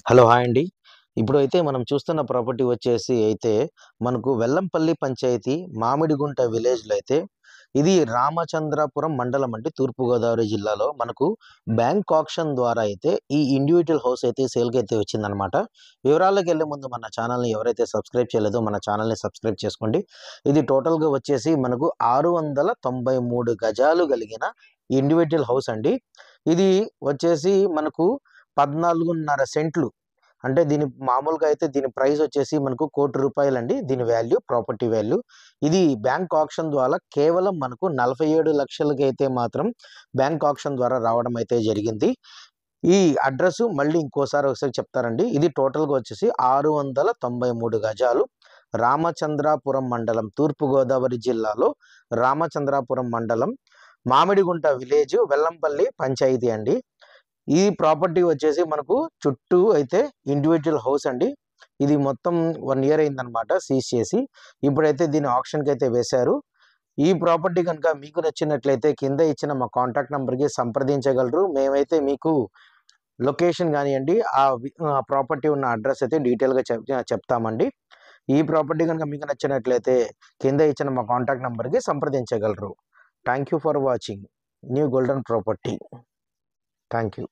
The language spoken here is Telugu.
హలో! హాయ్ అండి. ఇప్పుడైతే మనం చూస్తున్న ప్రాపర్టీ వచ్చేసి అయితే మనకు వెల్లంపల్లి పంచాయతీ మామిడిగుంట విలేజ్‌లో అయితే ఇది రామచంద్రాపురం మండలం అండి. తూర్పుగోదావరి జిల్లాలో మనకు బ్యాంక్ ఆక్షన్ ద్వారా అయితే ఈ ఇండివిడ్యువల్ హౌస్ అయితే సేల్‌కైతే వచ్చిందనమాట. వివరాల్లోకెళ్ళే ముందు మన ఛానల్‌ని ఎవరైతే సబ్స్క్రైబ్ చేయలేదో మన ఛానల్‌ని సబ్స్క్రైబ్ చేసుకోండి. ఇది టోటల్‌గా వచ్చేసి మనకు 693 గజాలు కలిగిన ఇండివిడ్యువల్ హౌస్ అండి. ఇది వచ్చేసి మనకు 14.5 సెంట్లు. అంటే మామూలుగా అయితే దీని ప్రైస్ వచ్చేసి మనకు ₹1,00,00,000 రూపాయలండి. దీని వాల్యూ, ప్రాపర్టీ వాల్యూ. ఇది బ్యాంక్ ఆక్షన్ ద్వారా కేవలం మనకు 47 లక్షలకైతే మాత్రం బ్యాంక్ ఆక్షన్ ద్వారా రావడం అయితే జరిగింది. ఈ అడ్రెస్ మళ్ళీ ఒకసారి చెప్తారండి. ఇది టోటల్‌గా వచ్చేసి 693 గజాలు. రామచంద్రాపురం మండలం, తూర్పుగోదావరి జిల్లాలో రామచంద్రాపురం మండలం, మామిడిగుంట విలేజ్, వెల్లంపల్లి పంచాయతీ అండి. ఈ ప్రాపర్టీ వచ్చేసి మనకు చుట్టూ అయితే ఇండివిడ్యువల్ హౌస్ అండి. ఇది మొత్తం 1 ఇయర్ అయిందనమాట సీజ్ చేసి. ఇప్పుడైతే దీన్ని ఆక్షన్‌కి అయితే వేశారు. ఈ ప్రాపర్టీ గనుక మీకు నచ్చినట్లయితే కింద ఇచ్చిన మా కాంటాక్ట్ నంబర్‌కి సంప్రదించగలరు. మేమైతే మీకు లొకేషన్ గానియండి, ఆ ప్రాపర్టీ ఉన్న అడ్రెస్ అయితే డీటెయిల్‌గా చెప్తామండి. ఈ ప్రాపర్టీ గనుక మీకు నచ్చినట్లయితే కింద ఇచ్చిన మా కాంటాక్ట్ నంబర్‌కి సంప్రదించగలరు. Thank you for watching New Golden Property. Thank you.